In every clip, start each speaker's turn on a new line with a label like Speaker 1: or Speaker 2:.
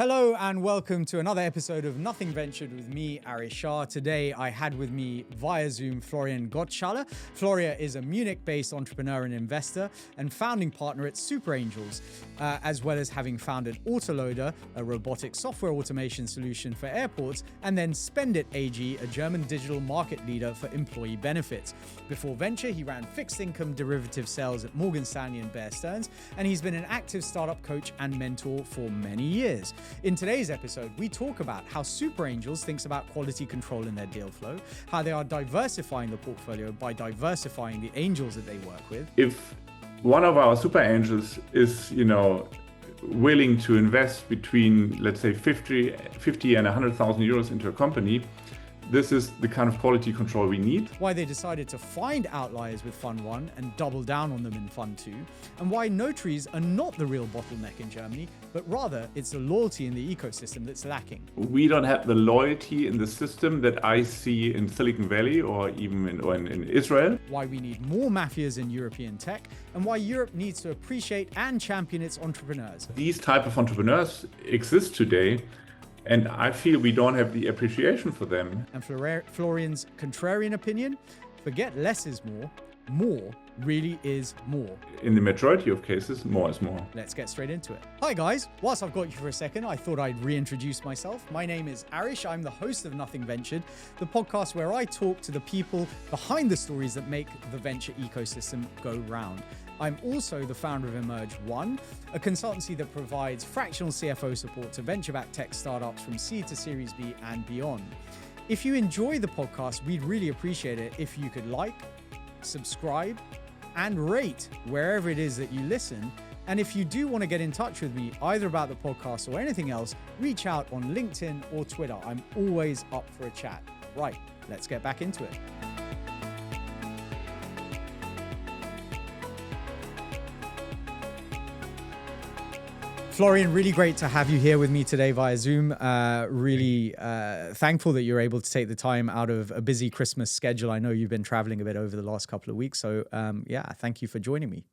Speaker 1: Hello and welcome to another episode of Nothing Ventured with me, Arish Shah. Today I had with me via Zoom Florian Gottschaller. Florian is a Munich-based entrepreneur and investor and founding partner at Super Angels, as well as having founded Autoloader, a robotic software automation solution for airports, and then Spendit AG, a German digital market leader for employee benefits. Before venture, he ran fixed income derivative sales at Morgan Stanley and Bear Stearns, and he's been an active startup coach and mentor for many years. In today's episode, we talk about how Super Angels thinks about quality control in their deal flow, how they are diversifying the portfolio by diversifying the angels that they work with.
Speaker 2: If one of our super angels is, willing to invest between, let's say, 50 and 100,000 euros into a company, this is the kind of quality control we need.
Speaker 1: Why they decided to find outliers with Fund 1 and double down on them in Fund 2, and why notaries are not the real bottleneck in Germany, but rather it's the loyalty in the ecosystem that's lacking.
Speaker 2: We don't have the loyalty in the system that I see in Silicon Valley or even in Israel.
Speaker 1: Why we need more mafias in European tech, and why Europe needs to appreciate and champion its entrepreneurs.
Speaker 2: These type of entrepreneurs exist today, and I feel we don't have the appreciation for them.
Speaker 1: And Florian's contrarian opinion, forget less is more really is more.
Speaker 2: In the majority of cases, more is more.
Speaker 1: Let's get straight into it. Hi guys, whilst I've got you for a second, I thought I'd reintroduce myself. My name is Arish, I'm the host of Nothing Ventured, the podcast where I talk to the people behind the stories that make the venture ecosystem go round. I'm also the founder of Emerge One, a consultancy that provides fractional CFO support to venture-backed tech startups from seed to Series B and beyond. If you enjoy the podcast, we'd really appreciate it if you could like, subscribe, and rate wherever it is that you listen. And if you do want to get in touch with me, either about the podcast or anything else, reach out on LinkedIn or Twitter. I'm always up for a chat. Right, let's get back into it. Florian, really great to have you here with me today via Zoom. Really thankful that you're able to take the time out of a busy Christmas schedule. I know you've been traveling a bit over the last couple of weeks. So thank you for joining me.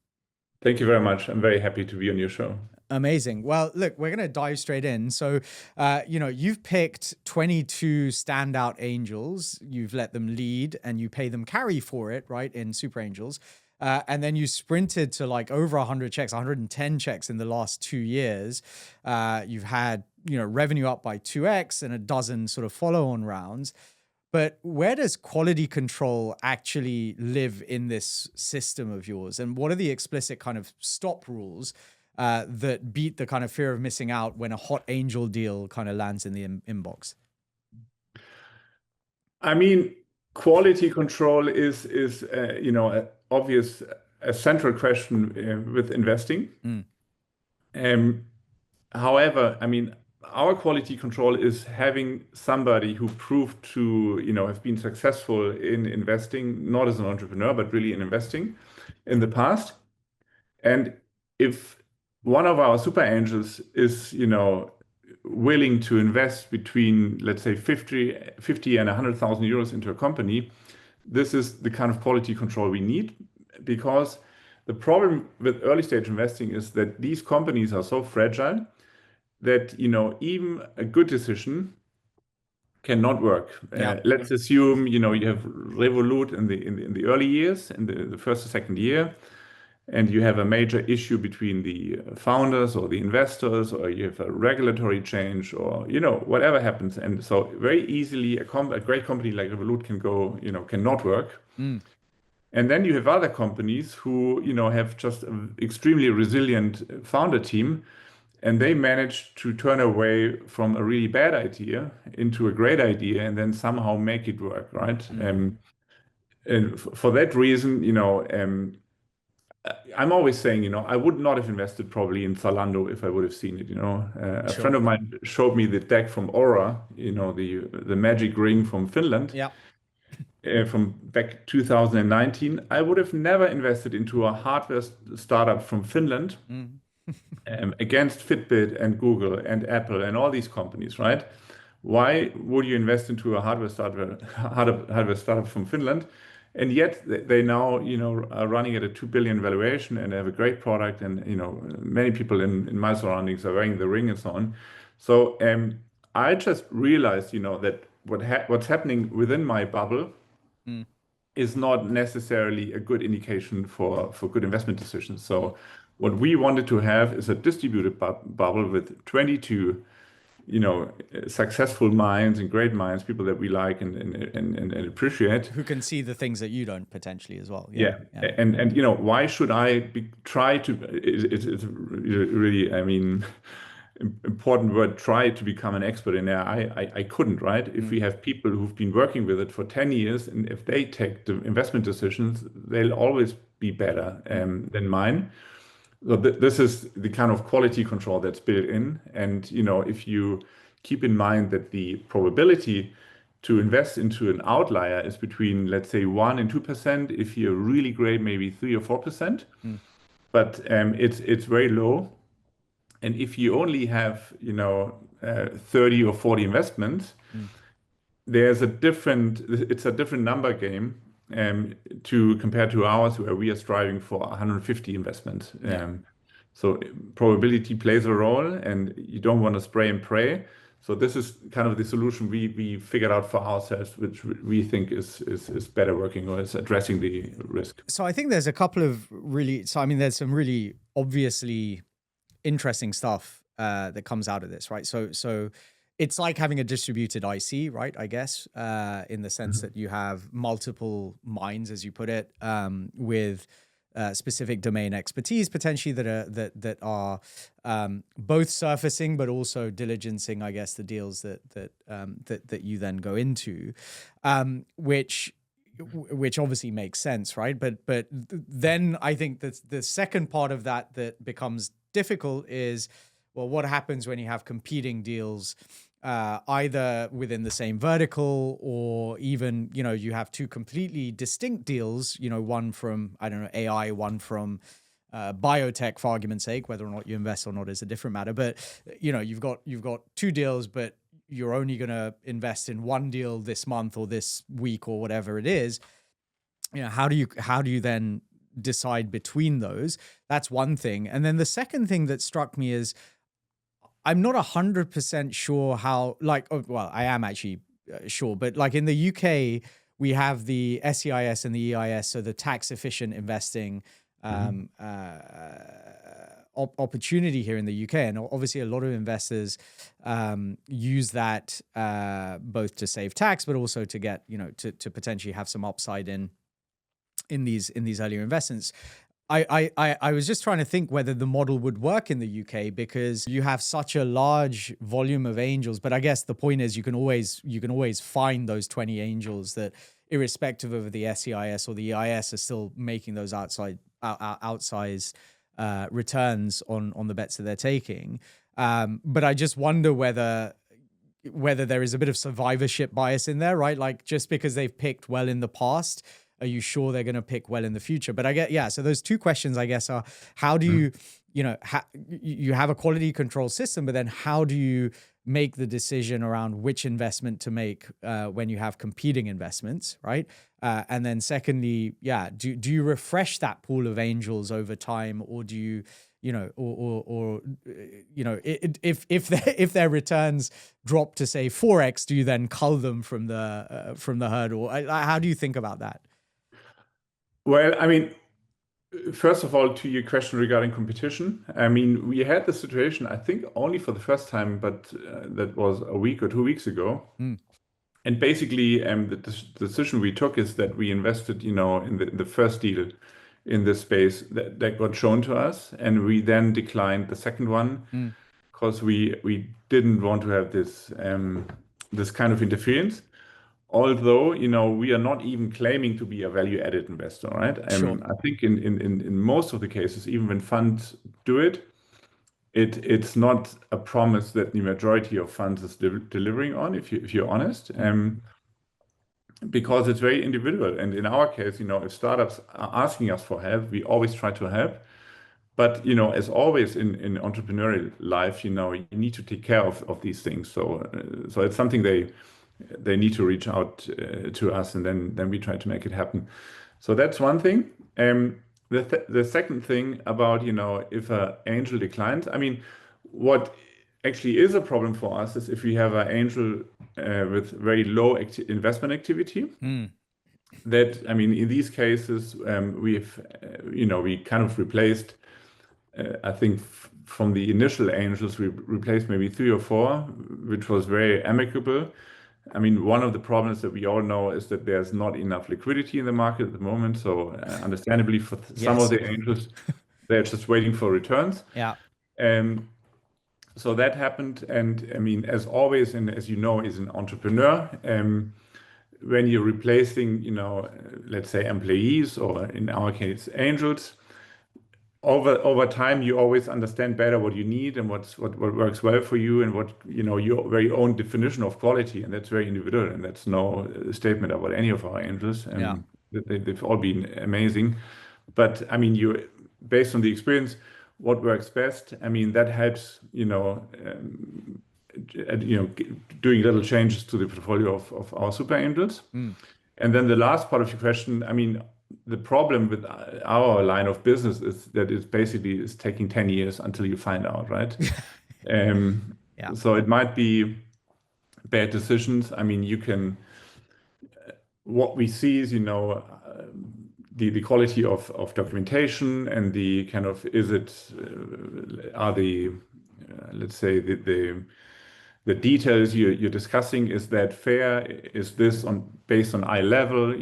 Speaker 2: Thank you very much. I'm very happy to be on your show.
Speaker 1: Amazing. Well, look, we're going to dive straight in. So, you've picked 22 standout angels. You've let them lead and you pay them carry for it, right, in Super Angels. And then you sprinted to like over 100 checks, 110 checks in the last 2 years. You've had, revenue up by 2x and a dozen sort of follow-on rounds. But where does quality control actually live in this system of yours? And what are the explicit kind of stop rules that beat the kind of fear of missing out when a hot angel deal kind of lands in the inbox?
Speaker 2: I mean, quality control is obvious, a central question with investing. However, I mean, our quality control is having somebody who proved to, have been successful in investing, not as an entrepreneur, but really in investing in the past. And if one of our super angels is, willing to invest between, let's say, 50 and 100,000 euros into a company, this is the kind of quality control we need, because the problem with early stage investing is that these companies are so fragile that, even a good decision cannot work.
Speaker 1: Yeah.
Speaker 2: Let's assume, you have Revolut in the early years, in the first or second year, and you have a major issue between the founders or the investors, or you have a regulatory change, or whatever happens, and so very easily a great company like Revolut can go, cannot work. And then you have other companies who have just an extremely resilient founder team, and they manage to turn away from a really bad idea into a great idea, and then somehow make it work, right? And for that reason, I'm always saying, I would not have invested probably in Zalando if I would have seen it. A friend of mine showed me the deck from Aura, the magic ring from Finland, from back 2019. I would have never invested into a hardware startup from Finland against Fitbit and Google and Apple and all these companies, right? Why would you invest into a hardware startup from Finland? And yet they now, are running at a 2 billion valuation and have a great product, and many people in my surroundings are wearing the ring and so on. So I just realized, that what's happening within my bubble
Speaker 1: Mm,
Speaker 2: is not necessarily a good indication for good investment decisions.
Speaker 1: mm,
Speaker 2: So what we wanted to have is a distributed bubble with 22, successful minds and great minds, people that we like and appreciate.
Speaker 1: who can see the things that you don't potentially as well. Yeah,
Speaker 2: Yeah,
Speaker 1: yeah.
Speaker 2: and why should I try to? It's really, I mean, important word. Try to become an expert in AI. I couldn't, right? If
Speaker 1: Mm,
Speaker 2: we have people who've been working with it for 10 years, and if they take the investment decisions, they'll always be better
Speaker 1: mm,
Speaker 2: than mine. So this is the kind of quality control that's built in. And if you keep in mind that the probability to invest into an outlier is between, let's say, 1% and 2%. If you're really great, maybe 3 or 4%,
Speaker 1: mm,
Speaker 2: but it's very low. And if you only have 30 or 40 investments,
Speaker 1: mm.
Speaker 2: it's a different number game to compare to ours, where we are striving for 150 investments.
Speaker 1: Yeah.
Speaker 2: So probability plays a role, and you don't want to spray and pray. So this is kind of the solution we figured out for ourselves, which we think is better working, or is addressing the risk.
Speaker 1: So I think there's a couple of really, so I mean, there's some really obviously interesting stuff that comes out of this, right? So it's like having a distributed IC, right? I guess in the sense that you have multiple minds, as you put it, with specific domain expertise potentially that are both surfacing but also diligencing, I guess, the deals that you then go into, which obviously makes sense, right? But then I think that the second part of that becomes difficult is, well, what happens when you have competing deals, either within the same vertical, or even, you have two completely distinct deals, one from, I don't know, AI, one from biotech, for argument's sake. Whether or not you invest or not is a different matter. But, you've got two deals, but you're only going to invest in one deal this month or this week or whatever it is. How do you then decide between those? That's one thing. And then the second thing that struck me is, I'm not 100% sure how, well, I am actually sure, but like in the UK, we have the SEIS and the EIS, so the tax efficient investing opportunity here in the UK. And obviously a lot of investors use that both to save tax, but also to get, to potentially have some upside in these earlier investments. I was just trying to think whether the model would work in the UK, because you have such a large volume of angels. But I guess the point is you can always find those 20 angels that, irrespective of the SEIS or the EIS, are still making those outsized returns on the bets that they're taking. But I just wonder whether there is a bit of survivorship bias in there, right? Like, just because they've picked well in the past, are you sure they're going to pick well in the future? But I get, yeah. So those two questions, I guess, are how do you, you have a quality control system, but then how do you make the decision around which investment to make when you have competing investments, right? And then secondly, yeah, do you refresh that pool of angels over time, or do you, if their returns drop to say 4x, do you then cull them from the hurdle? How do you think about that?
Speaker 2: Well, I mean, first of all, to your question regarding competition, I mean, we had the situation, I think, only for the first time, but that was a week or 2 weeks ago.
Speaker 1: Mm.
Speaker 2: And basically, the decision we took is that we invested, in the first deal in this space that got shown to us, and we then declined the second one because we didn't want to have this kind of interference. Although, we are not even claiming to be a value-added investor, right?
Speaker 1: Sure.
Speaker 2: I think in most of the cases, even when funds do it's not a promise that the majority of funds is delivering on, if you're honest, because it's very individual. And in our case, if startups are asking us for help, we always try to help. But as always in entrepreneurial life, you need to take care of these things. So it's something they need to reach out to us, and then we try to make it happen. So that's one thing. The second thing about if an angel declines, I mean, what actually is a problem for us is if we have an angel with very low investment activity. That, I mean, in these cases, we've, we kind of replaced, I think from the initial angels, we replaced maybe 3 or 4, which was very amicable. I mean, one of the problems that we all know is that there's not enough liquidity in the market at the moment. So understandably, for some of the angels, they're just waiting for returns.
Speaker 1: Yeah.
Speaker 2: So that happened. And I mean, as always, and as you know, as an entrepreneur, when you're replacing, let's say employees, or in our case, angels, over time, you always understand better what you need and what works well for you, and what, your very own definition of quality. And that's very individual. And that's no statement about any of our angels. They've all been amazing. But I mean, based on the experience, what works best, I mean, that helps, doing little changes to the portfolio of our super angels. And then the last part of your question, I mean, the problem with our line of business is that it's basically taking 10 years until you find out, right? So it might be bad decisions. I mean, what we see is, the quality of documentation and the kind of, let's say, the details you're discussing, is that fair? Is this based on eye level?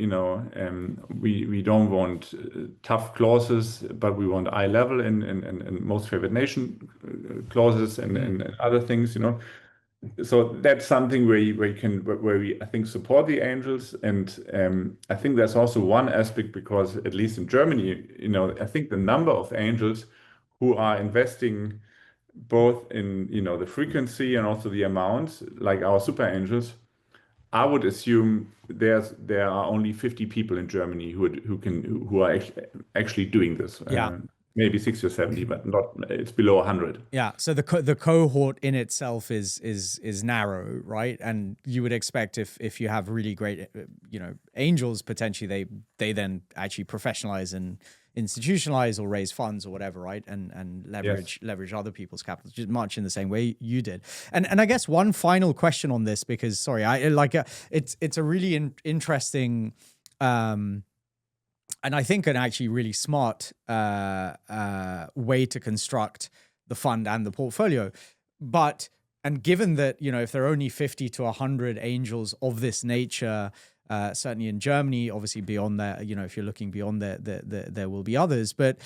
Speaker 2: We don't want tough clauses, but we want eye level and most favored nation clauses and other things. So that's something where we, I think, support the angels. And I think there's also one aspect, because at least in Germany, I think the number of angels who are investing both in, the frequency and also the amount, like our super angels, I would assume there are only 50 people in Germany who are actually doing this. Maybe 60 or 70, but not. It's below 100.
Speaker 1: Yeah. So the cohort in itself is narrow, right? And you would expect if you have really great, angels, potentially they then actually professionalize and institutionalize or raise funds or whatever, right? And leverage other people's capital, just much in the same way you did. And I guess one final question on this, because sorry, it's a really interesting. And I think an actually really smart way to construct the fund and the portfolio. And given that, if there are only 50 to 100 angels of this nature, certainly in Germany, obviously beyond that, if you're looking beyond that, there will be others. But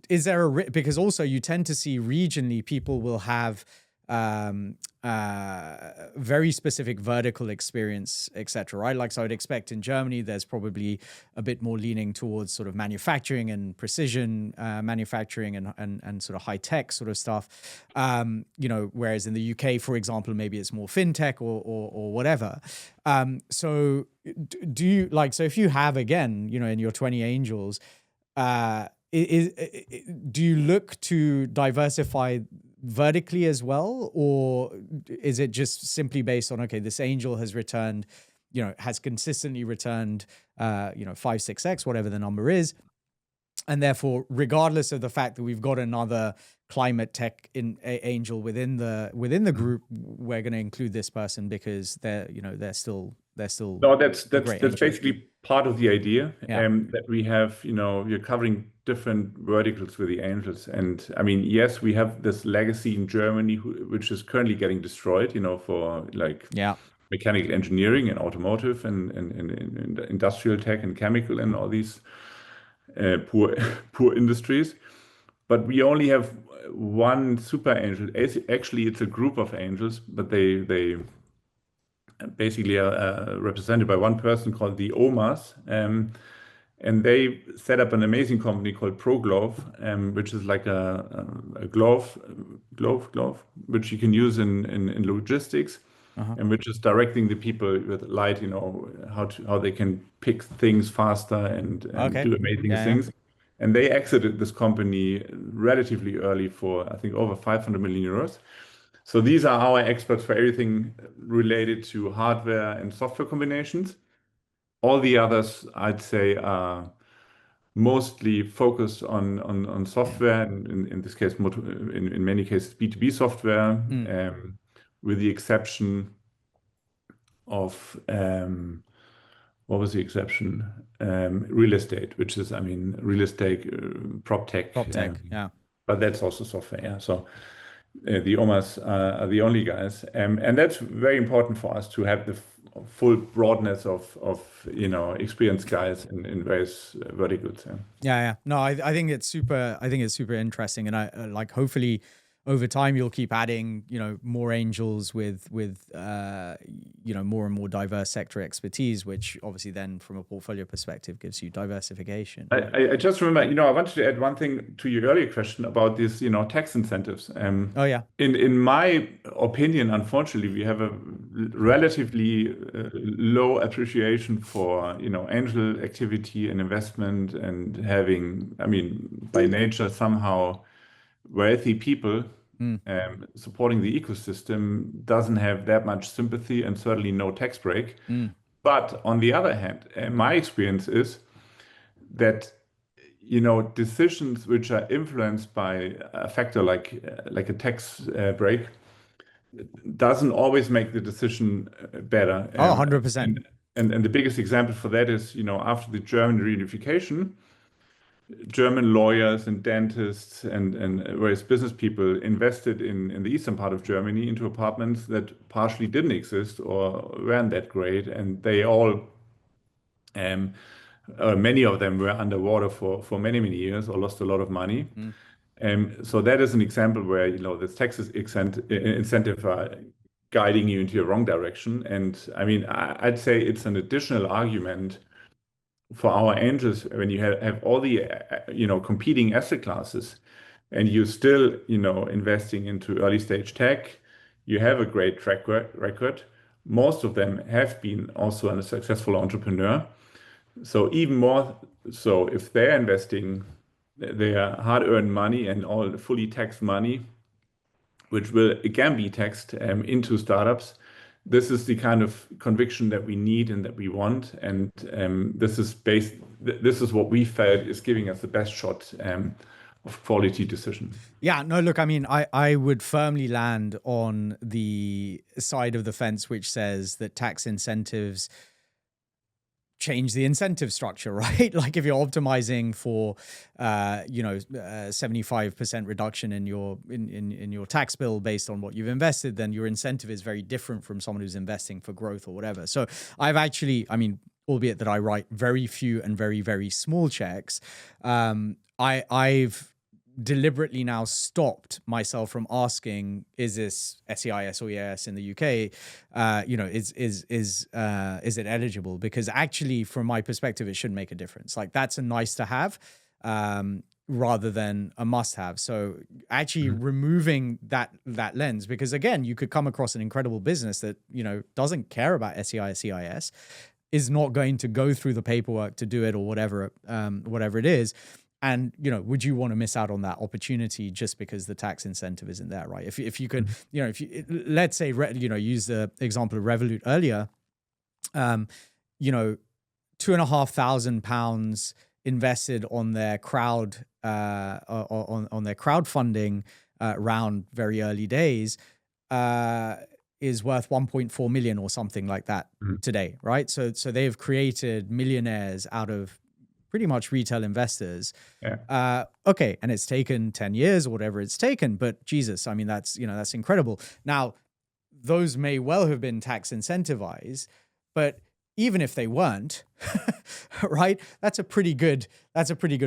Speaker 1: is there because also you tend to see regionally people will have very specific vertical experience, etc., right? Like, so I'd expect in Germany, there's probably a bit more leaning towards sort of manufacturing and precision manufacturing and sort of high tech sort of stuff. Whereas in the UK, for example, maybe it's more fintech or whatever. So do you so if you have, again, in your 20 angels, do you look to diversify vertically as well, or is it just simply based on, okay, this angel has returned, has consistently returned 5-6x, whatever the number is, and therefore, regardless of the fact that we've got another climate tech angel within the group, we're going to include this person because they're still
Speaker 2: no, that's basically part of the idea. That we have, we're covering different verticals with the angels. And I mean, yes, we have this legacy in Germany which is currently getting destroyed, for mechanical engineering and automotive and industrial tech and chemical and all these poor industries. But we only have one super angel. Actually, it's a group of angels, but they basically are represented by one person called the OMAs. And they set up an amazing company called ProGlove, which is like a glove, which you can use in logistics, and which is directing the people with light, how they can pick things faster and do amazing things. And they exited this company relatively early for, I think, over 500 million euros. So these are our experts for everything related to hardware and software combinations. All the others, I'd say, are mostly focused on software, in this case, in many cases, B2B software, with the exception of, what was the exception? Real estate, which is, I mean, real estate, prop tech,
Speaker 1: yeah.
Speaker 2: but that's also software. Yeah. So the OMAs are the only guys, and that's very important for us to have the full broadness of experienced guys in various verticals. Yeah.
Speaker 1: Yeah. No, I think it's super. I think it's super interesting, and I like hopefully over time you'll keep adding more angels with more and more diverse sector expertise, which obviously then from a portfolio perspective gives you diversification.
Speaker 2: I just remember, I wanted to add one thing to your earlier question about these, tax incentives.
Speaker 1: Oh yeah.
Speaker 2: In my opinion, unfortunately, we have a relatively low appreciation for, angel activity and investment, and having, I mean, by nature, somehow wealthy people supporting the ecosystem doesn't have that much sympathy, and certainly no tax break. But on the other hand, my experience is that decisions which are influenced by a factor like a tax break doesn't always make the decision better.
Speaker 1: Oh, 100%.
Speaker 2: And the biggest example for that is, after the German reunification, German lawyers and dentists and various business people invested in the eastern part of Germany into apartments that partially didn't exist or weren't that great, and they all many of them were underwater for many years or lost a lot of money. So that is an example where the tax incentive are guiding you into the wrong direction. And I mean, I'd say it's an additional argument for our angels when you have all the competing asset classes, and you're still investing into early stage tech. You have a great track record. Most of them have been also a successful entrepreneur. So even more so, if they're investing their hard-earned money and all fully taxed money, which will again be taxed into startups, this is the kind of conviction that we need and that we want, and this is what we felt is giving us the best shot of quality decision.
Speaker 1: Yeah, no, look, I mean, I would firmly land on the side of the fence which says that tax incentives change the incentive structure, right? Like if you're optimizing for 75% reduction in your tax bill based on what you've invested, then your incentive is very different from someone who's investing for growth or whatever. So I've actually, I mean, albeit that I write very few and very, very small checks, I've deliberately now stopped myself from asking, is this SEIS or EIS in the UK? Is it eligible? Because actually, from my perspective, it should make a difference. Like that's a nice to have rather than a must have. So actually removing that lens, because again, you could come across an incredible business that doesn't care about SEIS, EIS, is not going to go through the paperwork to do it or whatever it is. And, would you want to miss out on that opportunity just because the tax incentive isn't there, right? If you could, if you, let's say, use the example of Revolut earlier, £2,500 invested on their crowd, on their crowdfunding round very early days, is worth 1.4 million or something like that today, right? So they've created millionaires out of pretty much retail investors.
Speaker 2: Yeah.
Speaker 1: Okay. And it's taken 10 years or whatever it's taken, but Jesus, I mean, that's incredible. Now, those may well have been tax incentivized, but even if they weren't, right, that's a pretty good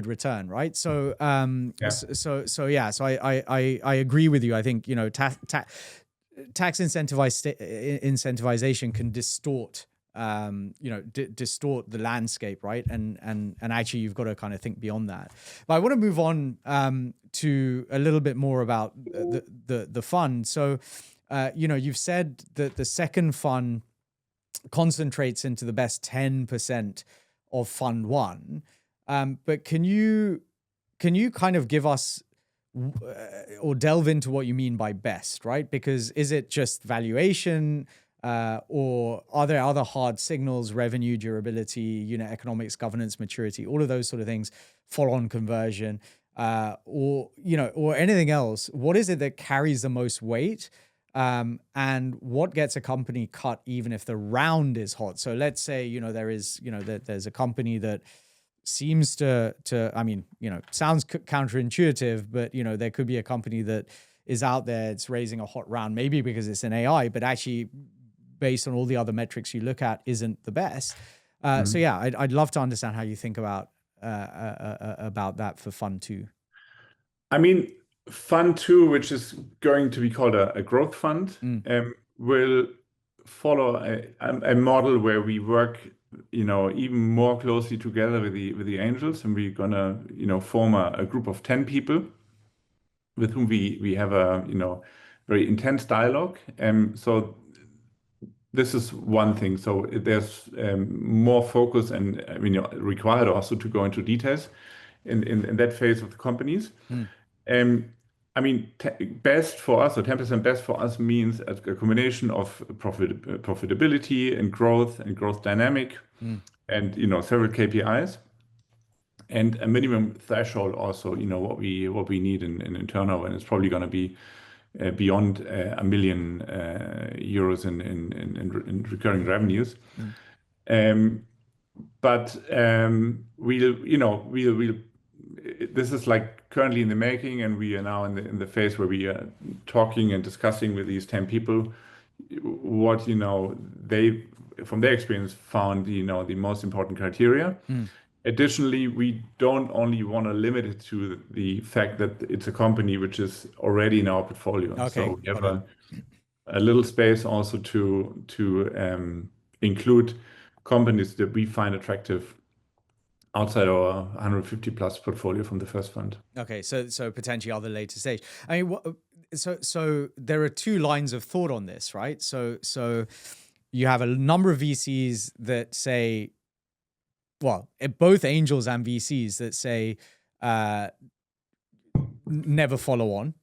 Speaker 1: return, right? So, so I agree with you. I think, tax incentivization can distort distort the landscape, right? And actually you've got to kind of think beyond that. But I want to move on to a little bit more about the fund. So you've said that the second fund concentrates into the best 10% of fund one. But can you kind of give us or delve into what you mean by best, right? Because is it just valuation? Or are there other hard signals, revenue, durability, unit economics, governance, maturity, all of those sort of things, follow-on conversion, or anything else? What is it that carries the most weight? And what gets a company cut even if the round is hot? So let's say, there's a company that seems to sounds counterintuitive, but there could be a company that is out there, it's raising a hot round, maybe because it's an AI, but actually based on all the other metrics you look at isn't the best. So yeah, I'd love to understand how you think about that for Fund 2.
Speaker 2: I mean, Fund 2, which is going to be called a growth fund, will follow a model where we work, even more closely together with the angels, and we're gonna, form a group of 10 people with whom we have a, very intense dialogue. So this is one thing. So there's more focus and required also to go into details in that phase of the companies. Best for us, or 10% best for us, means a combination of profitability and growth dynamic, and several KPIs, and a minimum threshold also. What we need in turnover, and it's probably going to be beyond €1 million in recurring revenues. But we'll this is like currently in the making, and we are now in the phase where we are talking and discussing with these 10 people what they, from their experience, found the most important criteria. Additionally, we don't only want to limit it to the fact that it's a company which is already in our portfolio.
Speaker 1: Okay,
Speaker 2: so we have a little space also to include companies that we find attractive outside our 150 plus portfolio from the first fund.
Speaker 1: Okay, so potentially other later stage. I mean, so there are two lines of thought on this, right? So you have a number of VCs that say, well, both angels and VCs that say never follow on,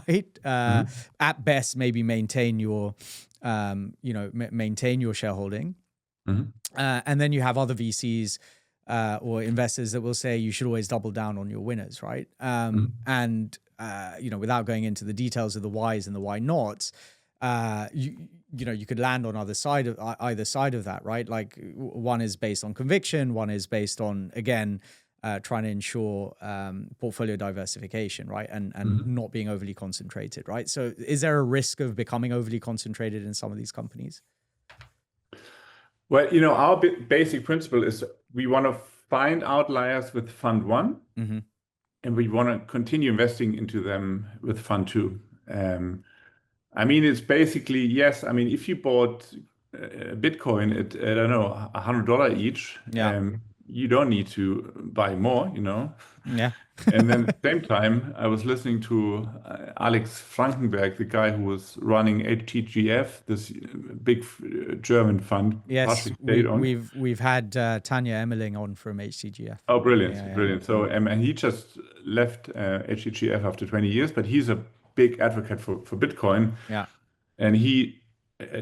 Speaker 1: right? At best, maybe maintain your, maintain your shareholding, and then you have other VCs or investors that will say you should always double down on your winners, right? And without going into the details of the whys and the why nots, you could land on either side of that, right? Like one is based on conviction, one is based on, again, trying to ensure portfolio diversification, right? And not being overly concentrated, right? So is there a risk of becoming overly concentrated in some of these companies?
Speaker 2: Well, our basic principle is we want to find outliers with Fund 1, and we want to continue investing into them with Fund 2. It's basically, yes. If you bought Bitcoin at, I don't know, $100 each, you don't need to buy more,
Speaker 1: Yeah.
Speaker 2: And then at the same time, I was listening to Alex Frankenberg, the guy who was running HTGF, this big German fund.
Speaker 1: Yes, we've had Tanya Emmerling on from HTGF.
Speaker 2: Oh, brilliant, brilliant. So and he just left HTGF after 20 years, but he's a big advocate for Bitcoin.
Speaker 1: Yeah.
Speaker 2: And he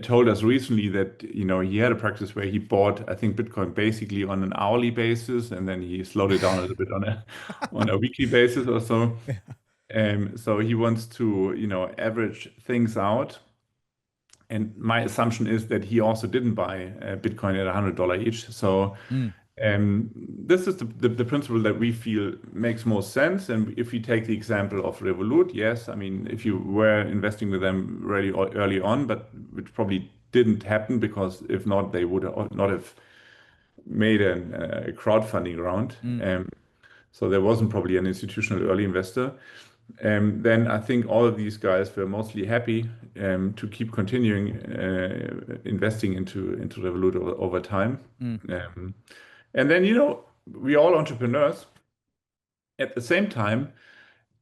Speaker 2: told us recently that he had a practice where he bought, I think, Bitcoin basically on an hourly basis, and then he slowed it down a little bit on a weekly basis or so. So he wants to average things out. And my assumption is that he also didn't buy Bitcoin at $100 each. So this is the principle that we feel makes most sense. And if we take the example of Revolut, yes, if you were investing with them really early on, but which probably didn't happen, because if not, they would not have made a crowdfunding round. So there wasn't probably an institutional early investor. Then I think all of these guys were mostly happy to keep continuing investing into Revolut over time. And then, we're all entrepreneurs. At the same time,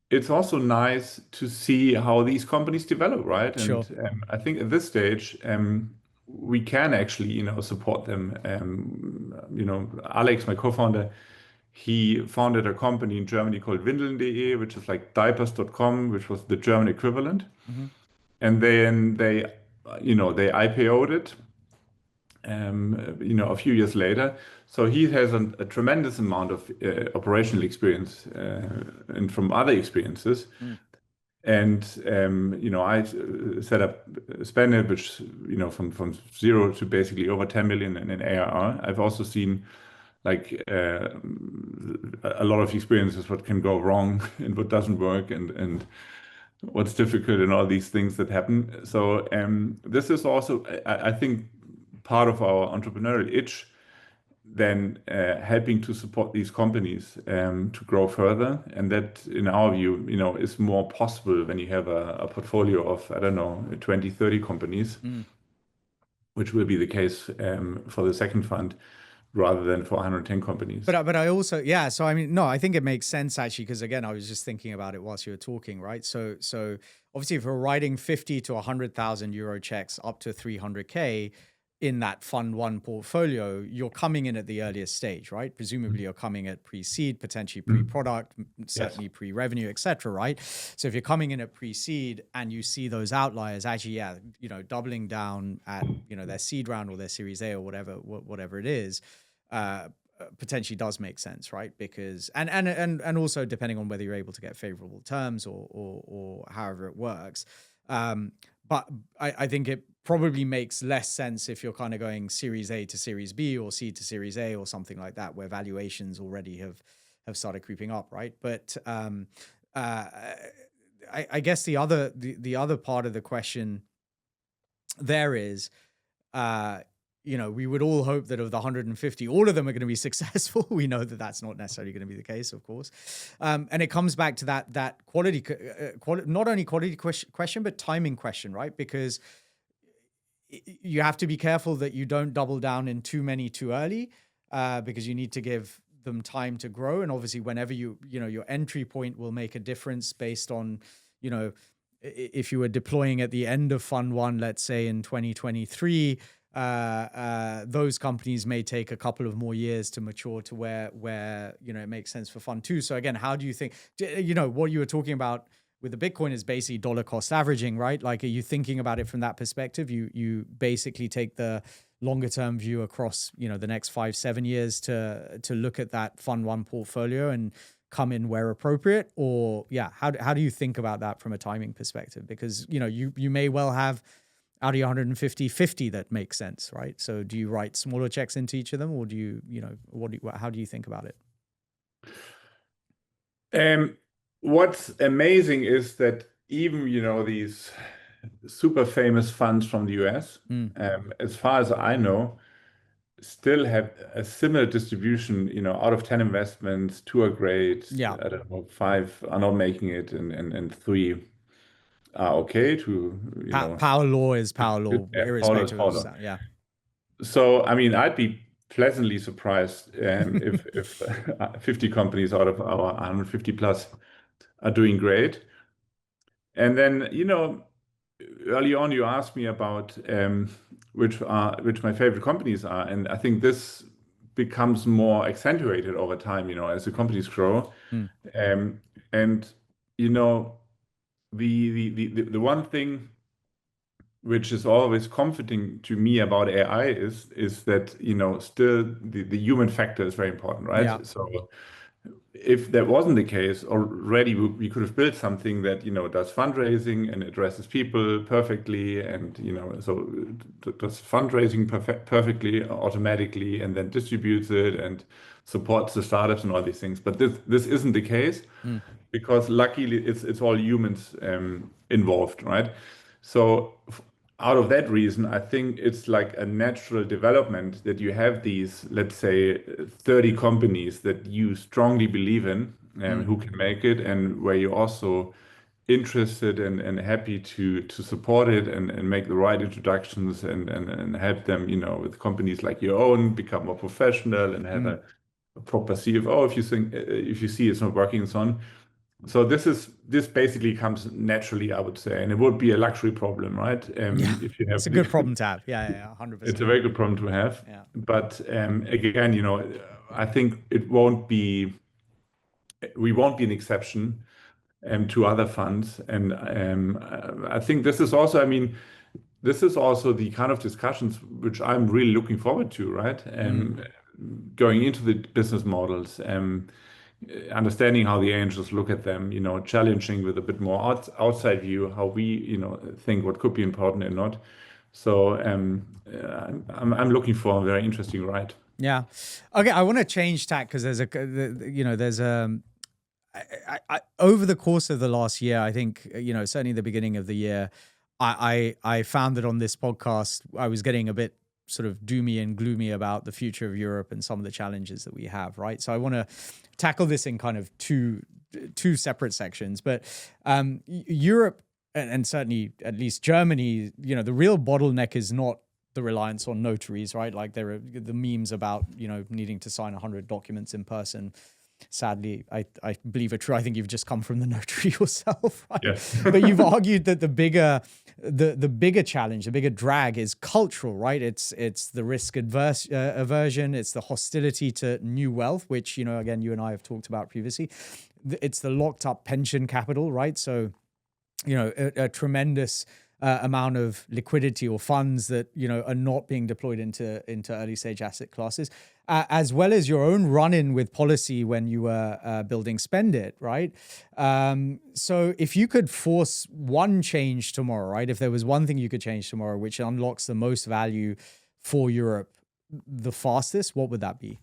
Speaker 2: it's also nice to see how these companies develop, right?
Speaker 1: Sure.
Speaker 2: And I think at this stage, we can actually, support them. Alex, my co-founder, he founded a company in Germany called Windeln.de, which is like diapers.com, which was the German equivalent. And then they they IPO'd it, a few years later. So he has a tremendous amount of operational experience and from other experiences. And I set up Spannet, which from zero to basically over 10 million in ARR. I've also seen like a lot of experiences what can go wrong and what doesn't work and what's difficult and all these things that happen. So this is also, I think, part of our entrepreneurial itch, then helping to support these companies to grow further. And that, in our view, is more possible when you have a portfolio of, I don't know, 20, 30 companies, which will be the case for the second fund rather than for 110 companies.
Speaker 1: But I also, yeah, so I mean, no, I think it makes sense actually, because again, I was just thinking about it whilst you were talking, right? So obviously if we're writing 50 to 100,000 euro checks up to 300K in that fund one portfolio, you're coming in at the earliest stage, right? Presumably you're coming at pre-seed, potentially pre-product, certainly pre-revenue, et cetera, right? So if you're coming in at pre-seed and you see those outliers, actually, yeah, doubling down at, their seed round or their series A or whatever it is, potentially does make sense, right? Because, and also depending on whether you're able to get favorable terms or however it works. But I think it probably makes less sense if you're kind of going Series A to Series B or C to Series A or something like that, where valuations already have started creeping up, right? But I guess the other part of the question there is, we would all hope that of the 150, all of them are going to be successful. We know that that's not necessarily going to be the case, of course. And it comes back to that quality, not only quality question, but timing question, right? Because you have to be careful that you don't double down in too many too early, because you need to give them time to grow. And obviously, whenever your entry point will make a difference based on, if you were deploying at the end of fund one, let's say in 2023, those companies may take a couple of more years to mature to where it makes sense for fund two. So again, how do you think, what you were talking about with the Bitcoin is basically dollar cost averaging, right? Like, are you thinking about it from that perspective? You basically take the longer term view across, the next 5-7 years to look at that fund one portfolio and come in where appropriate? Or how do you think about that from a timing perspective? Because, you may well have out of your 150, 50 that makes sense, right? So do you write smaller checks into each of them, or do you, how do you think about
Speaker 2: it? What's amazing is that even, these super famous funds from the US, as far as I know, still have a similar distribution, out of 10 investments, 2 are great.
Speaker 1: Yeah.
Speaker 2: I don't know, 5 are not making it, and 3 are okay to,
Speaker 1: power law is power law, irrespective
Speaker 2: power
Speaker 1: of that. Yeah.
Speaker 2: So, I mean, I'd be pleasantly surprised if 50 companies out of our 150 plus are doing great. And then, early on you asked me about which my favorite companies are, and I think this becomes more accentuated over time, as the companies grow. And the one thing which is always comforting to me about AI is that still the human factor is very important, right?
Speaker 1: Yeah.
Speaker 2: So if that wasn't the case already, we could have built something that does fundraising and addresses people perfectly, and so does fundraising perfectly automatically, and then distributes it and supports the startups and all these things. But this isn't the case, because luckily it's all humans involved, right? So out of that reason, I think it's like a natural development that you have these, let's say, 30 companies that you strongly believe in and who can make it, and where you're also interested and happy to support it and make the right introductions and help them, with companies like your own become more professional and have a proper CFO if you see it's not working and so on. So this basically comes naturally, I would say, and it would be a luxury problem, right? If you have,
Speaker 1: it's a good problem to have. Yeah, 100%.
Speaker 2: It's a very good problem to have.
Speaker 1: Yeah.
Speaker 2: But again, I think we won't be an exception to other funds, and I think this is also, I mean, this is also the kind of discussions which I'm really looking forward to, right? Going into the business models, understanding how the angels look at them, challenging with a bit more outside view how we, think what could be important and not. So I'm looking for a very interesting ride.
Speaker 1: Yeah. Okay. I want to change tack because over the course of the last year, I think, certainly the beginning of the year, I found that on this podcast, I was getting a bit sort of doomy and gloomy about the future of Europe and some of the challenges that we have, right? So I want to tackle this in kind of two separate sections. But Europe and certainly at least Germany, the real bottleneck is not the reliance on notaries, right? Like there are the memes about, needing to sign 100 documents in person. Sadly, I believe it true. I think you've just come from the notary yourself, right?
Speaker 2: Yes.
Speaker 1: But you've argued that the bigger challenge, the bigger drag is cultural, right? It's the risk aversion, it's the hostility to new wealth, which, again, you and I have talked about previously. It's the locked up pension capital, right? So, a tremendous amount of liquidity or funds that are not being deployed into early stage asset classes, as well as your own run-in with policy when you were building Spend It, right? So if you could force one change tomorrow, right? If there was one thing you could change tomorrow which unlocks the most value for Europe the fastest, what would that be?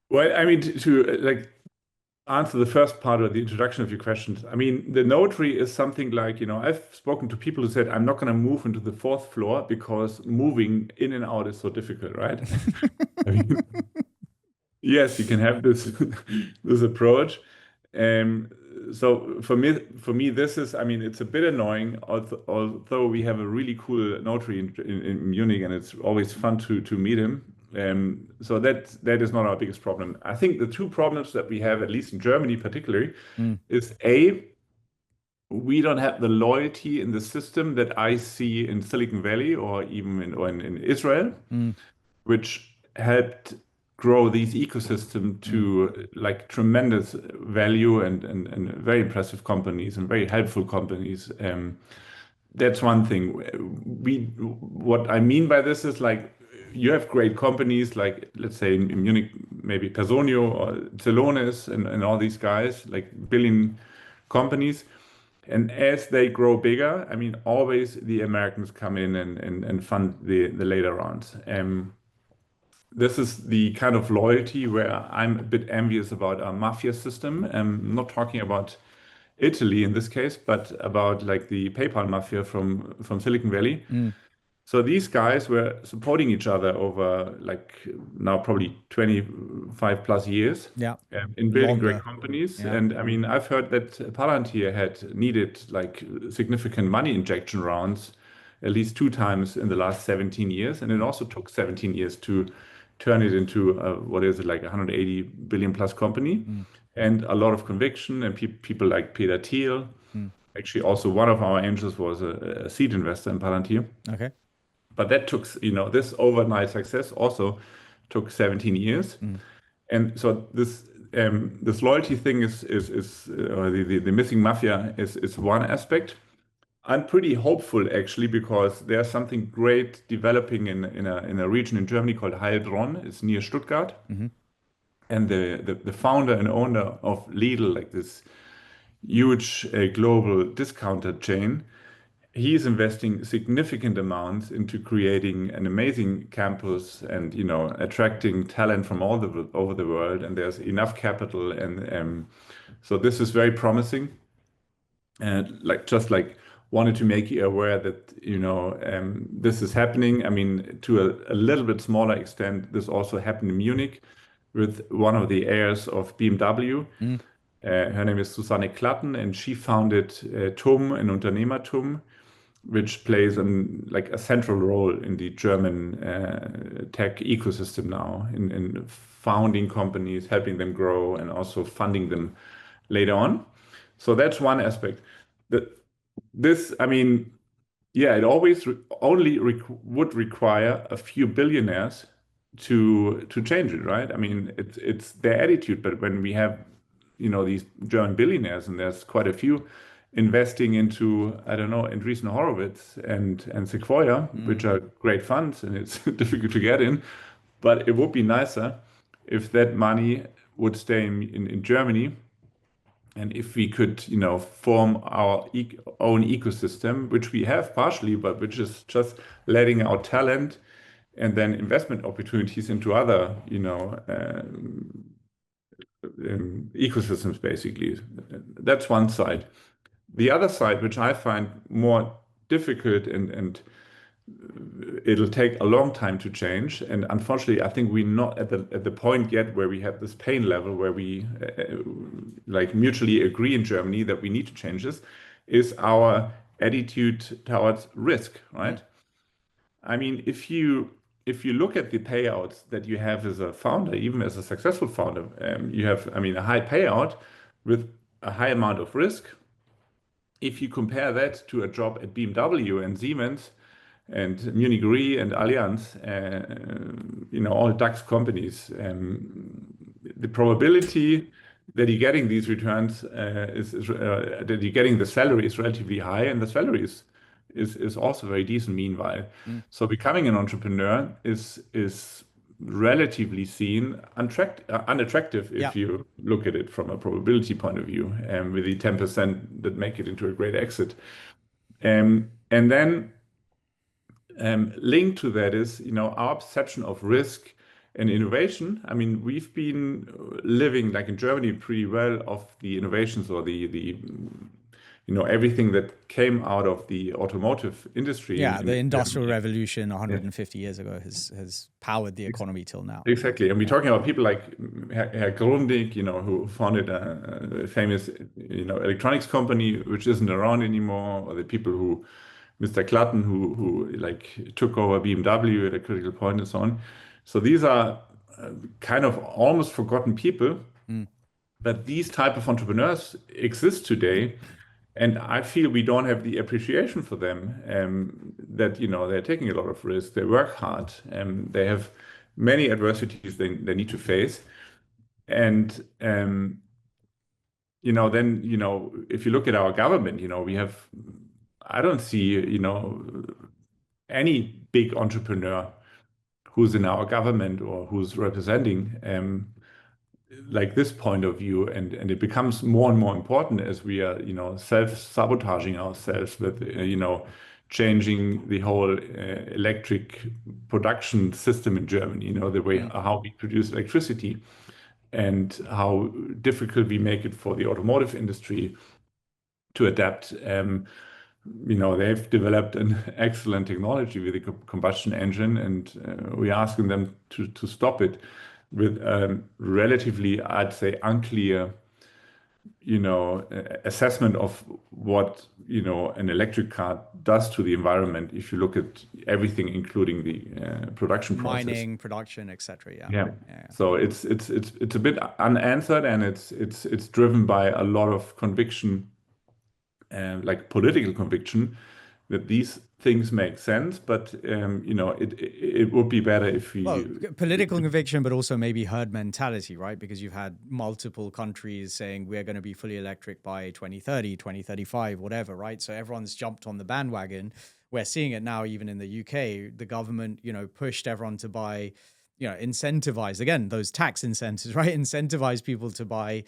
Speaker 2: Well, I mean, to like answer the first part of the introduction of your questions, I mean, the notary is something like, I've spoken to people who said, I'm not going to move into the fourth floor because moving in and out is so difficult, right? I mean, yes, you can have this this approach. So for me, this is, I mean, it's a bit annoying, although we have a really cool notary in Munich, and it's always fun to meet him. So that is not our biggest problem. I think the two problems that we have, at least in Germany particularly, is A, we don't have the loyalty in the system that I see in Silicon Valley or even in Israel, which helped grow these ecosystem to like tremendous value and very impressive companies and very helpful companies. That's one thing. What I mean by this is like you have great companies like, let's say in Munich, maybe Personio or Celonis and all these guys, like billion companies. And as they grow bigger, I mean, always the Americans come in and fund the later rounds. This is the kind of loyalty where I'm a bit envious about our mafia system. I'm not talking about Italy in this case, but about like the PayPal mafia from Silicon Valley. So these guys were supporting each other over like now probably 25 plus years, in building great companies.
Speaker 1: Yeah.
Speaker 2: And I mean, I've heard that Palantir had needed like significant money injection rounds at least 2 times in the last 17 years. And it also took 17 years to turn it into what is it, like 180 billion plus company, and a lot of conviction and people like Peter Thiel. Actually, also one of our angels was a seed investor in Palantir.
Speaker 1: Okay.
Speaker 2: But that took, this overnight success also took 17 years. And so this loyalty thing is or the missing mafia is one aspect. I'm pretty hopeful actually because there's something great developing in a region in Germany called Heilbronn. It's near Stuttgart. And the founder and owner of Lidl, like this huge global discounter chain, he's investing significant amounts into creating an amazing campus and attracting talent from all over the world. And there's enough capital, and so this is very promising. And like wanted to make you aware that this is happening. I mean, to a little bit smaller extent, this also happened in Munich with one of the heirs of BMW. Her name is Susanne Klatten, and she founded TUM, an Unternehmertum, which plays a central role in the German tech ecosystem now, in founding companies, helping them grow, and also funding them later on. So that's one aspect. I mean, it always only would require a few billionaires to change it, right? I mean, it's their attitude, but when we have these German billionaires, and there's quite a few, investing into, I don't know, Andreessen Horowitz and Sequoia, which are great funds, and it's difficult to get in. But it would be nicer if that money would stay in Germany, and if we could, form our own ecosystem, which we have partially, but which is just letting out talent and then investment opportunities into other, ecosystems, basically. That's one side. The other side, which I find more difficult, and it'll take a long time to change. And unfortunately, I think we're not at the point yet where we have this pain level where we like mutually agree in Germany that we need to change this, is our attitude towards risk, right? I mean, if you look at the payouts that you have as a founder, even as a successful founder, you have, I mean, a high payout with a high amount of risk. If you compare that to a job at BMW and Siemens and Munich Re and Allianz, all DAX companies, the probability that you're getting these returns that you're getting the salary is relatively high, and the salary is also very decent meanwhile. So becoming an entrepreneur is relatively seen unattractive if you look at it from a probability point of view, with the 10% that make it into a great exit. And then linked to that is, our perception of risk and innovation. I mean, we've been living, like in Germany, pretty well off the innovations or the everything that came out of the automotive industry.
Speaker 1: Yeah, the Industrial Revolution 150 years ago has powered the economy till now.
Speaker 2: Exactly. And we're talking about people like Herr Grundig, who founded a famous, electronics company, which isn't around anymore, or the people who, Mr. Klatten, who like took over BMW at a critical point and so on. So these are kind of almost forgotten people, but these type of entrepreneurs exist today. And I feel we don't have the appreciation for them, that, they're taking a lot of risks, they work hard, and they have many adversities they need to face. And, then, if you look at our government, we have, I don't see, any big entrepreneur who's in our government or who's representing like this point of view, and it becomes more and more important as we are, self-sabotaging ourselves with, changing the whole electric production system in Germany, the way how we produce electricity and how difficult we make it for the automotive industry to adapt. They've developed an excellent technology with the combustion engine, and we're asking them to stop it with relatively, I'd say, unclear, assessment of what, an electric car does to the environment. If you look at everything, including the production process,
Speaker 1: mining, production, etc.
Speaker 2: Yeah. So it's a bit unanswered, and it's driven by a lot of conviction, like political conviction, that these things make sense, but it would be better if we...
Speaker 1: Well, political conviction, but also maybe herd mentality, right? Because you've had multiple countries saying we're going to be fully electric by 2030, 2035, whatever, right? So everyone's jumped on the bandwagon. We're seeing it now even in the UK. The government, pushed everyone to buy, incentivized, again, those tax incentives, right? Incentivize people to buy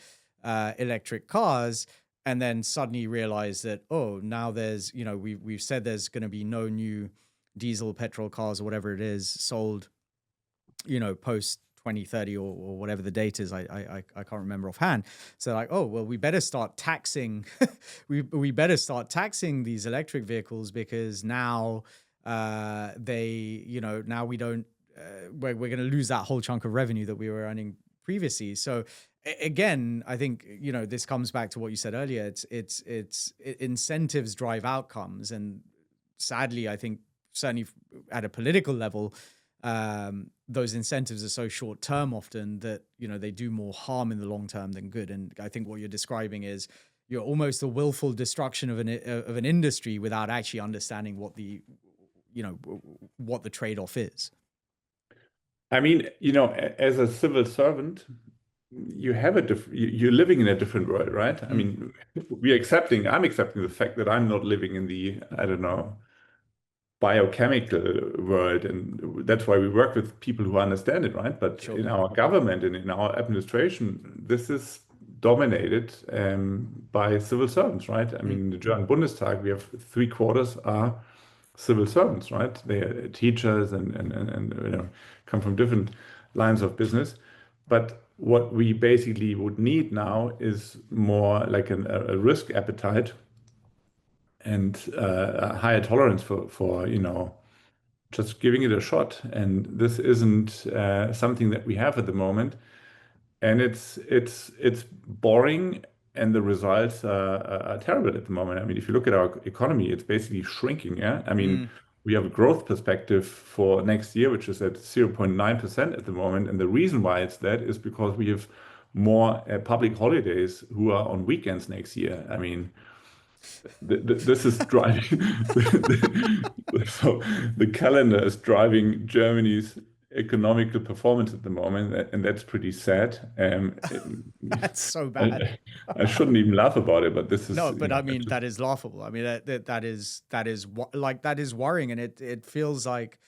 Speaker 1: electric cars. And then suddenly realize that, now there's, we've said there's going to be no new diesel, petrol cars or whatever it is sold, post 2030 or whatever the date is. I can't remember offhand. So like, we better start taxing. we better start taxing these electric vehicles, because now now we don't. We're going to lose that whole chunk of revenue that we were earning previously. So again, I think, this comes back to what you said earlier. It's incentives drive outcomes. And sadly, I think certainly at a political level, those incentives are so short term often that, they do more harm in the long term than good. And I think what you're describing is you're almost a willful destruction of an industry without actually understanding what the trade-off is.
Speaker 2: I mean, as a civil servant, you have a you're living in a different world, right? I
Speaker 1: Mm,
Speaker 2: mean, I'm accepting the fact that I'm not living in the, I don't know, biochemical world, and that's why we work with people who understand it, right? But
Speaker 1: sure.
Speaker 2: in our government and in our administration, this is dominated by civil servants, right? I
Speaker 1: Mm,
Speaker 2: mean, in the German Bundestag, we have three-quarters are civil servants, right? They are teachers and come from different lines of business. But what we basically would need now is more like a risk appetite and a higher tolerance for just giving it a shot. And this isn't something that we have at the moment. And it's boring, and the results are terrible at the moment. I mean, if you look at our economy, it's basically shrinking. Yeah, I mean,
Speaker 1: mm.
Speaker 2: we have a growth perspective for next year, which is at 0.9% at the moment. And the reason why it's that is because we have more public holidays who are on weekends next year. I mean, this is driving. So the calendar is driving Germany's economical performance at the moment, and that's pretty sad.
Speaker 1: That's so bad.
Speaker 2: I, I shouldn't even laugh about it, but this is,
Speaker 1: No, but I mean that is laughable. I mean that is worrying, and it feels like,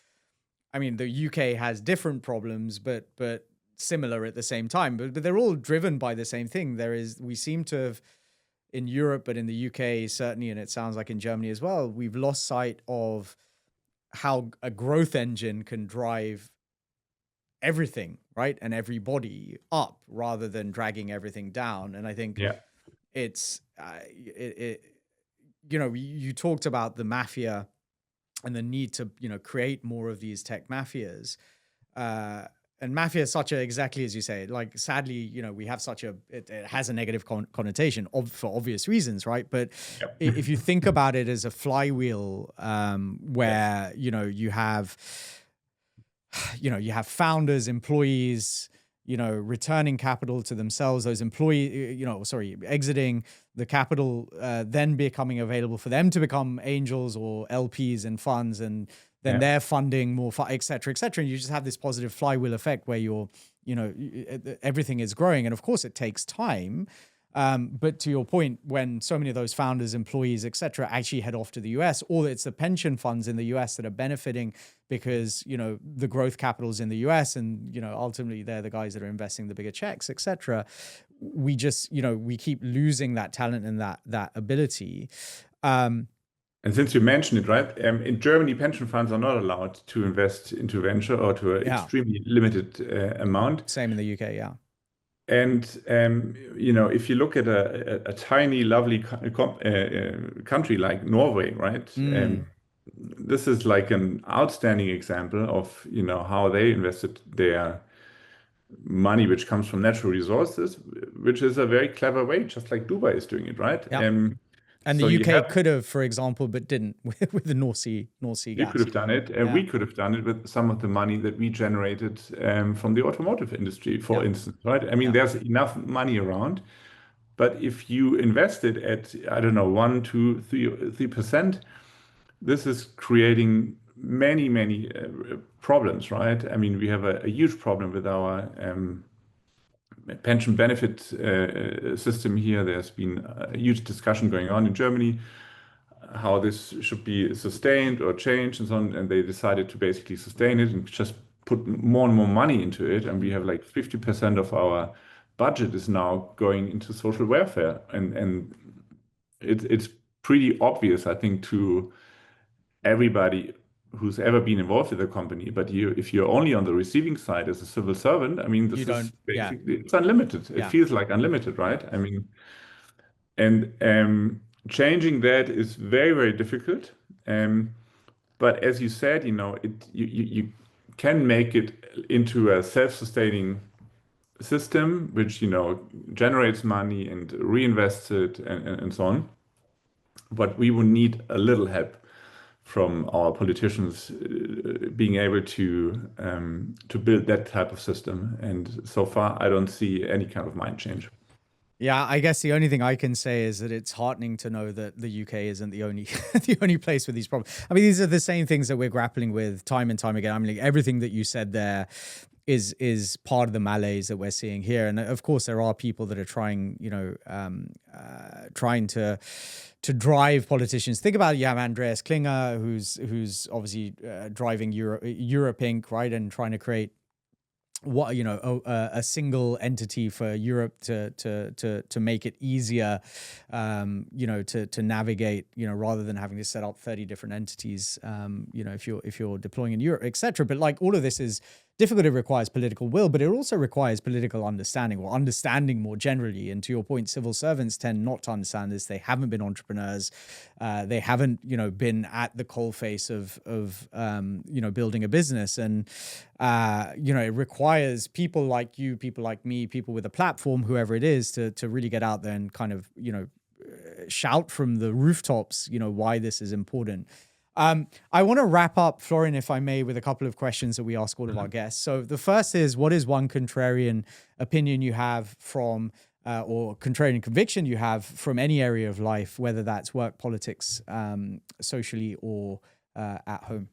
Speaker 1: I mean, the UK has different problems, but similar at the same time. But they're all driven by the same thing. We seem to have, in Europe, but in the UK certainly, and it sounds like in Germany as well, we've lost sight of how a growth engine can drive everything, right, and everybody up rather than dragging everything down. And I think
Speaker 2: yeah.
Speaker 1: it's you talked about the mafia and the need to create more of these tech mafias. And mafia is such a, exactly as you say, like, sadly, we have such a, it has a negative connotation for obvious reasons, right? But
Speaker 2: Yeah.
Speaker 1: if you think about it as a flywheel,
Speaker 2: Yes.
Speaker 1: where you have founders, employees, returning capital to themselves, those exiting the capital, then becoming available for them to become angels or LPs and funds, and then
Speaker 2: Yeah.
Speaker 1: they're funding more, et cetera, et cetera. And you just have this positive flywheel effect where everything is growing. And of course it takes time. But to your point, when so many of those founders, employees, et cetera, actually head off to the US, or it's the pension funds in the US that are benefiting because, the growth capital's in the US, and, ultimately they're the guys that are investing the bigger checks, et cetera. We just, we keep losing that talent and that ability.
Speaker 2: And since you mentioned it, right, in Germany, pension funds are not allowed to invest into venture or to an
Speaker 1: Yeah.
Speaker 2: extremely limited amount.
Speaker 1: Same in the UK. Yeah.
Speaker 2: And if you look at a tiny, lovely country like Norway, right?
Speaker 1: Mm.
Speaker 2: This is like an outstanding example of how they invested their money, which comes from natural resources, which is a very clever way, just like Dubai is doing it, right?
Speaker 1: Yeah. And the
Speaker 2: So you
Speaker 1: UK
Speaker 2: have
Speaker 1: could have, for example, but didn't with the North Sea
Speaker 2: You could
Speaker 1: gas.
Speaker 2: have done it, and
Speaker 1: Yeah.
Speaker 2: we could have done it with some of the money that we generated from the automotive industry, for
Speaker 1: Yeah.
Speaker 2: instance, right? I mean,
Speaker 1: Yeah.
Speaker 2: there's enough money around, but if you invest it at, I don't know, 1, 2, 3%, this is creating many problems, right? I mean, we have a huge problem with our pension benefit system here. There's been a huge discussion going on in Germany how this should be sustained or changed and so on. And they decided to basically sustain it and just put more and more money into it. And we have like 50% of our budget is now going into social welfare. And it's pretty obvious, I think, to everybody who's ever been involved with a company. But if you're only on the receiving side as a civil servant, I mean,
Speaker 1: You
Speaker 2: this is
Speaker 1: don't. Yeah.
Speaker 2: basically, it's unlimited. It
Speaker 1: Yeah.
Speaker 2: feels like unlimited,
Speaker 1: Yeah.
Speaker 2: right? I mean, and changing that is very difficult. Um, but as you said, you can make it into a self-sustaining system, which generates money and reinvests it and so on. But we would need a little help from our politicians being able to build that type of system. And so far, I don't see any kind of mind change.
Speaker 1: Yeah, I guess the only thing I can say is that it's heartening to know that the UK isn't the only the only place with these problems. I mean, these are the same things that we're grappling with time and time again. I mean, like, everything that you said there is part of the malaise that we're seeing here. And of course, there are people that are trying, trying to drive politicians. Think about Andreas Klinger, who's obviously driving Europe Inc., right, and trying to create a single entity for Europe to make it easier, to navigate, rather than having to set up 30 different entities, if you're deploying in Europe, etc. But like, all of this is difficult. It requires political will, but it also requires political understanding, or understanding more generally. And to your point, civil servants tend not to understand this. They haven't been entrepreneurs. They haven't, been at the coalface of building a business. And, it requires people like you, people like me, people with a platform, whoever it is, to really get out there and kind of, shout from the rooftops, why this is important. I want to wrap up, Florian, if I may, with a couple of questions that we ask all of our guests. So the first is, what is one contrarian opinion you have from, or contrarian conviction you have from any area of life, whether that's work, politics, socially, or at home?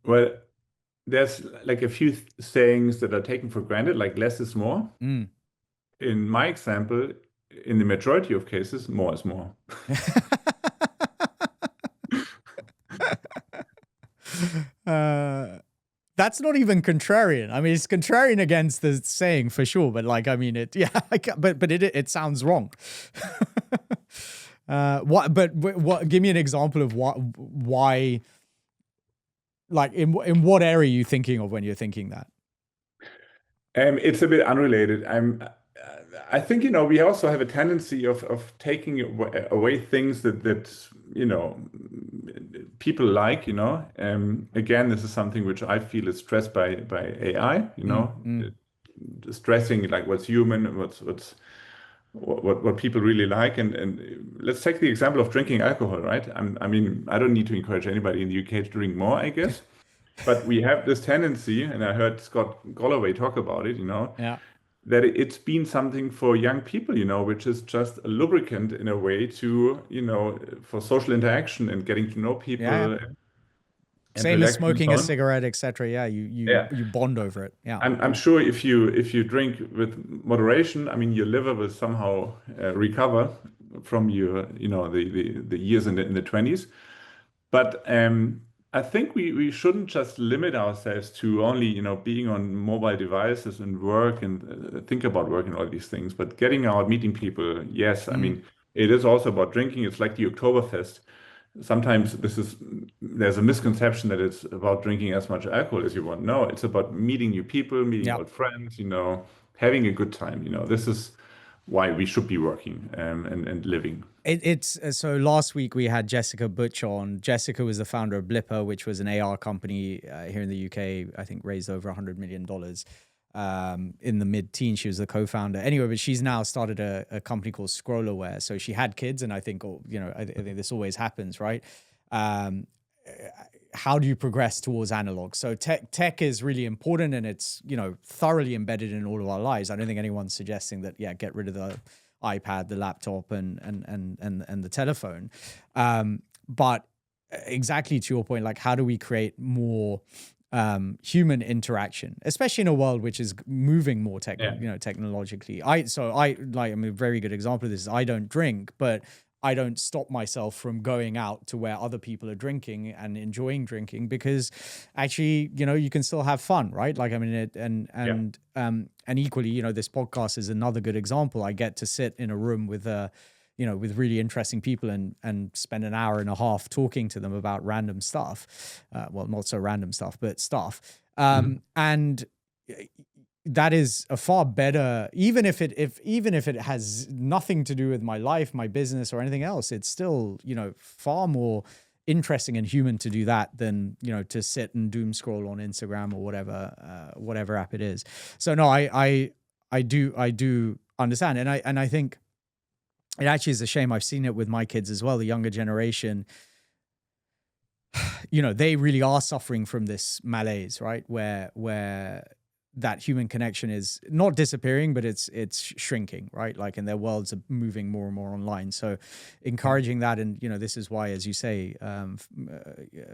Speaker 2: Well, there's like a few sayings that are taken for granted, like less is more. In my example, in the majority of cases, more is more.
Speaker 1: That's not even contrarian. I mean, it's contrarian against the saying for sure, but like, I mean, it sounds wrong. What? Give me an example of why. Like, in what area are you thinking of when you're thinking that?
Speaker 2: It's a bit unrelated. I think, we also have a tendency of taking away things that people like, again, this is something which I feel is stressed by AI, stressing like what's human, what people really like. And let's take the example of drinking alcohol, right? I mean, I don't need to encourage anybody in the UK to drink more, I guess. But we have this tendency, and I heard Scott Galloway talk about it, that it's been something for young people, which is just a lubricant in a way to, for social interaction and getting to know people.
Speaker 1: Yeah.
Speaker 2: And
Speaker 1: same as smoking a cigarette, etc. Yeah, you bond over it. Yeah,
Speaker 2: I'm sure if you drink with moderation, I mean, your liver will somehow recover from your, the years in the 20s. But I think we shouldn't just limit ourselves to only, being on mobile devices and work and think about work and all these things, but getting out, meeting people. Yes, I mean, it is also about drinking. It's like the Oktoberfest. Sometimes there's a misconception that it's about drinking as much alcohol as you want. No, it's about meeting new people, meeting old friends, having a good time. This is why we should be working and living.
Speaker 1: It's so last week we had Jessica Butch on. Jessica was the founder of Blipper, which was an AR company here in the UK. I think raised over $100 million in the mid-teens. She was the co-founder. Anyway, but she's now started a company called Scrollerware. So she had kids, and I think, I think this always happens, right? How do you progress towards analog? So tech is really important, and it's, thoroughly embedded in all of our lives. I don't think anyone's suggesting that, get rid of the iPad, the laptop, and the telephone. But exactly to your point, like, how do we create more human interaction, especially in a world which is moving more technologically? I mean, a very good example of this is I don't drink, but I don't stop myself from going out to where other people are drinking and enjoying drinking, because actually, you can still have fun, right? Like, I mean, and equally, this podcast is another good example. I get to sit in a room with with really interesting people and spend an hour and a half talking to them about random stuff. Well, not so random stuff, but stuff. And that is a far better, even if it has nothing to do with my life, my business, or anything else, it's still, far more interesting and human to do that than, to sit and doom scroll on Instagram or whatever app it is. So no, I do understand. And I think it actually is a shame. I've seen it with my kids as well, the younger generation. They really are suffering from this malaise, right? Where that human connection is not disappearing, but it's shrinking, right? Like, and their worlds are moving more and more online. So encouraging that, and this is why, as you say,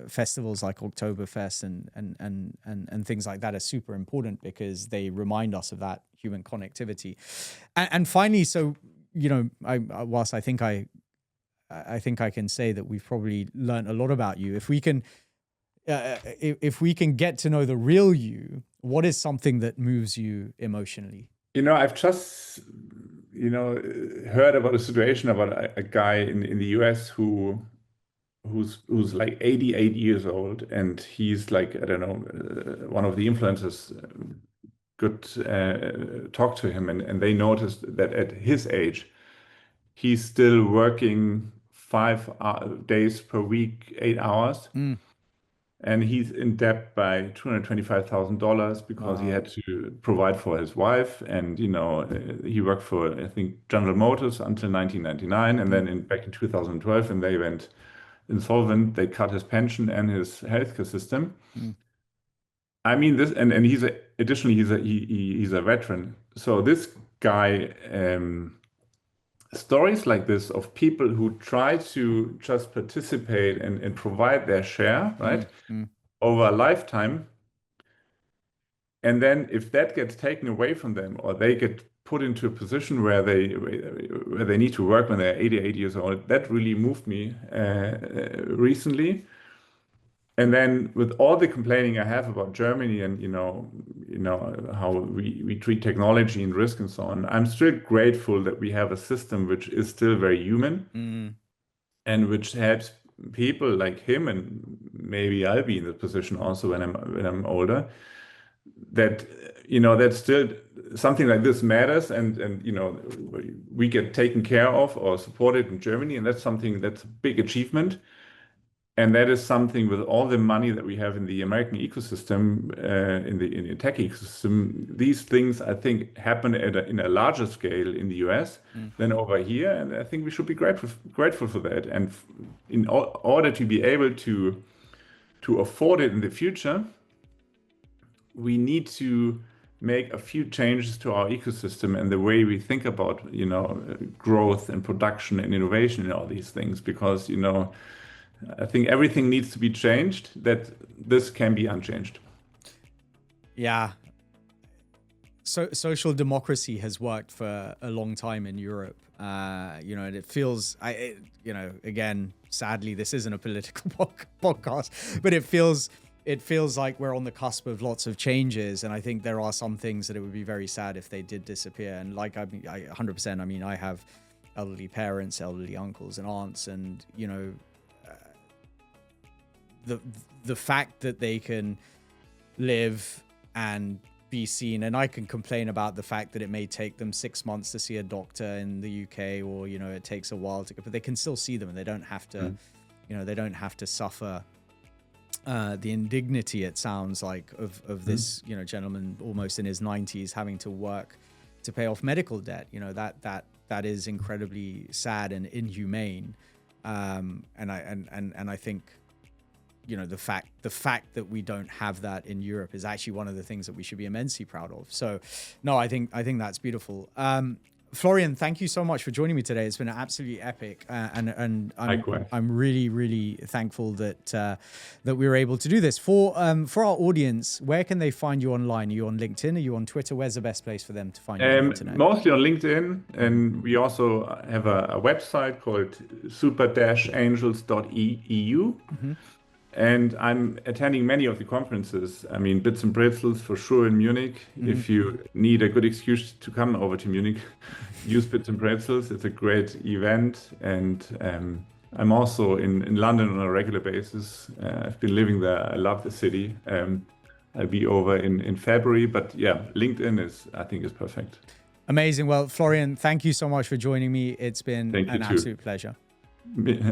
Speaker 1: festivals like Oktoberfest and things like that are super important, because they remind us of that human connectivity. And finally, so whilst I think I can say that we've probably learned a lot about you, if we can get to know the real you, what is something that moves you emotionally?
Speaker 2: I've just, heard about a situation about a guy in the US who's like 88 years old, and he's like, I don't know, one of the influencers could talk to him, and they noticed that at his age, he's still working 5 days per week, 8 hours. And he's in debt by $225,000 because he had to provide for his wife. And, he worked for, I think, General Motors until 1999. And then back in 2012, when they went insolvent, they cut his pension and his healthcare system. I mean, this, and additionally, he's a veteran. So this guy, stories like this of people who try to just participate and provide their share, right, over a lifetime, and then if that gets taken away from them, or they get put into a position where they need to work when they're 88 years old, that really moved me recently. And then with all the complaining I have about Germany and how we treat technology and risk and so on, I'm still grateful that we have a system which is still very human and which helps people like him, and maybe I'll be in the position also when I'm older, that that still something like this matters, and we get taken care of or supported in Germany, and that's a big achievement. And that is something, with all the money that we have in the American ecosystem, in the tech ecosystem, these things, I think, happen in a larger scale in the US than over here. And I think we should be grateful for that. And in order to be able to afford it in the future, we need to make a few changes to our ecosystem and the way we think about, growth and production and innovation and all these things, because, I think everything needs to be changed, that this can be unchanged.
Speaker 1: Yeah. So social democracy has worked for a long time in Europe. And it feels, again, sadly, this isn't a political podcast, but it feels like we're on the cusp of lots of changes. And I think there are some things that it would be very sad if they did disappear. And like, I 100%, I mean, I have elderly parents, elderly uncles and aunts, and, the fact that they can live and be seen, and I can complain about the fact that it may take them 6 months to see a doctor in the UK, or it takes a while to go, but they can still see them, and they don't have to they don't have to suffer the indignity, it sounds like, of this gentleman almost in his 90s having to work to pay off medical debt. That is incredibly sad and inhumane. And I think the fact that we don't have that in Europe is actually one of the things that we should be immensely proud of. So, no, I think that's beautiful. Florian, thank you so much for joining me today. It's been absolutely epic, and I'm really, really thankful that we were able to do this. For our audience, where can they find you online? Are you on LinkedIn? Are you on Twitter? Where's the best place for them to find you on the internet?
Speaker 2: Mostly on LinkedIn, and we also have a website called super-angels.eu. And I'm attending many of the conferences. I mean, Bits and Pretzels for sure in Munich. If you need a good excuse to come over to Munich, use Bits and Pretzels. It's a great event. And I'm also in London on a regular basis. I've been living there. I love the city. I'll be over in February. But yeah, LinkedIn I think is perfect.
Speaker 1: Amazing. Well, Florian, thank you so much for joining me. It's been an absolute pleasure.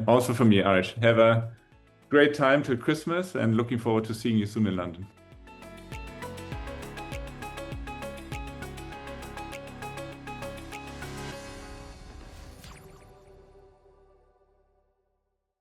Speaker 2: Also for me, Arish. Have a great time till Christmas, and looking forward to seeing you soon in London.